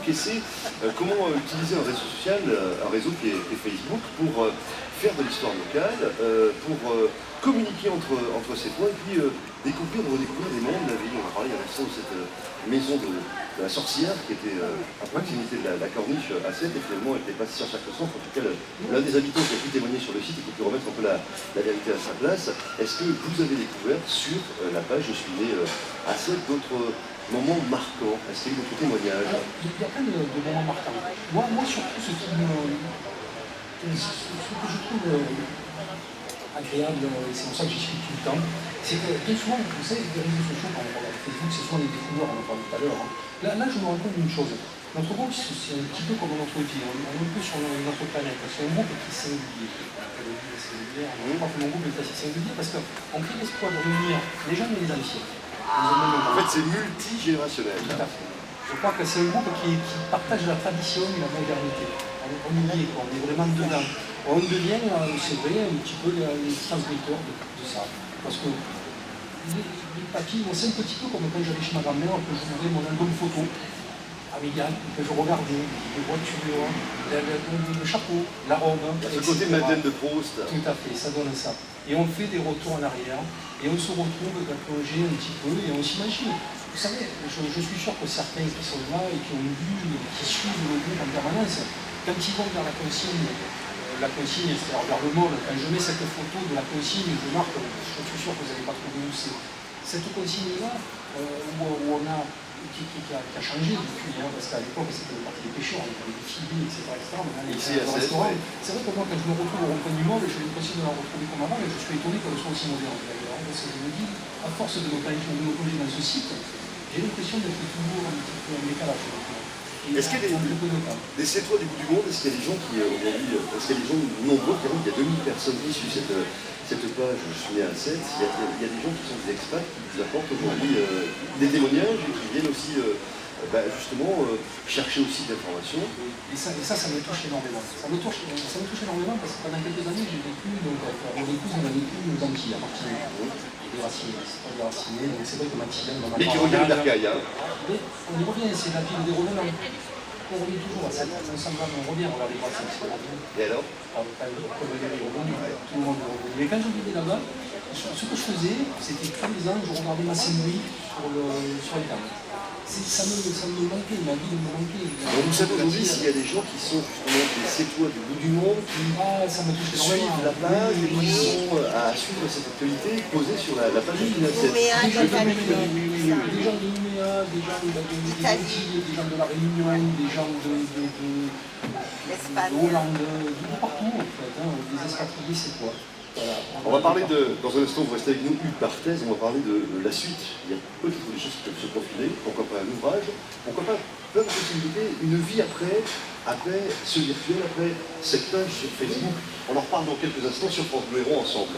et c'est comment utiliser un réseau social, un réseau qui est Facebook, pour faire de l'histoire locale, pour communiquer entre ces points, et puis redécouvrir des mondes de la ville. On a parlé à l'instant de cette maison de la sorcière qui était à proximité de la corniche à 7, et finalement elle n'était pas si à chaque centre. En tout cas, l'un des habitants qui a pu témoigner sur le site et qui a pu remettre un peu la vérité à sa place. Est-ce que vous avez découvert sur la page Je suis né à 7 d'autres moments marquants? Est-ce qu'il y a eu d'autres témoignages? Il y a plein de moments marquants. Moi surtout, ce que je trouve agréable, et c'est pour ça que j'y suis tout le temps, c'est que bien souvent, vous savez, les réseaux sociaux, quand on regarde Facebook, c'est souvent des découvertes, on en parlait tout à l'heure. Là, je me rends compte d'une chose. Notre groupe, c'est un petit peu comme notre vie, on est un peu sur notre planète. C'est un groupe qui est singulier. Je crois que mon groupe est assez singulier parce qu'on crée l'espoir de réunir les jeunes et les anciens. En fait, c'est multigénérationnel. Tout à fait. Je crois que c'est un groupe qui partage la tradition et la modernité. On y est, on est vraiment dedans. On devient, c'est vrai, un petit peu les transmetteurs de ça. Parce que les papilles, c'est un petit peu comme quand j'allais chez ma grand-mère, que je ouvrais mon album photo amical, que je regardais les voitures, le chapeau, la robe. Ce côté Madeleine de Proust. Tout à fait, ça donne ça. Et on fait des retours en arrière, et on se retrouve à plonger un petit peu, et on s'imagine. Vous savez, je suis sûr que certains qui sont là et qui ont vu, qui suivent le groupe en permanence, quand ils vont vers la consigne, c'est-à-dire vers le mall, quand je mets cette photo de la consigne, je marque, je suis sûr que vous n'avez pas trouvé où c'est. Cette consigne-là, où on a, qui a changé depuis, parce qu'à l'époque c'était le parti des pêcheurs, on avait des filets, etc. Ici à restaurant. C'est vrai que moi, quand je me retrouve au rond-point du mall, j'ai l'impression de la retrouver comme avant, et je suis étonné qu'elle soit aussi moderne d'ailleurs, parce que je me dis, à force de me plonger dans ce site, j'ai l'impression d'être toujours un petit peu en décalage. Est-ce qu'il y a des sétois du bout du monde? Est-ce qu'il y a des gens qui, aujourd'hui, est-ce qu'il y a des gens nombreux, il y a 2000 personnes qui suivent cette page, je suis né à 7, il y a des gens qui sont des expats qui vous apportent aujourd'hui des témoignages et qui viennent aussi justement chercher aussi de l'information. Et ça me touche énormément. Ça me touche énormément parce que pendant quelques années, j'ai vécu, donc mon épouse, on a vécu aux Antilles, à Martinique. Déraciné, c'est pas déraciné, donc c'est vrai que Mathilde, on a mais qui revient de Bercail, hein. Mais on y revient, c'est la ville des revenants. On revient toujours à ça, on revient, on regarde les Graciens. Et alors? Quand on revient les revenus, tout le monde est revenu. Mais quand je vivais là-bas, ce que je faisais, c'était tous les ans, je regardais ma scénerie sur Internet. Ça me manquait, ma vie me manquait. Donc vous savez aujourd'hui s'il y a des gens qui sont justement des sétois du bout du monde, qui suivent la page et qui sont à suivre cette actualité posée sur la page de Pinacet. Des gens de Nouméa, des gens d'Italie, des gens de la Réunion, des gens de Hollande, de partout en fait, des expatriés sétois. Voilà. On va parler dans un instant, vous restez avec nous, Hugues Barthez, on va parler de la suite. Il y a peut-être des choses qui peuvent se profiler, pourquoi pas un ouvrage, pourquoi pas plein de possibilités, une vie après ce virtuel, après cette page sur Facebook. On en reparle dans quelques instants sur France Bleu Héros ensemble.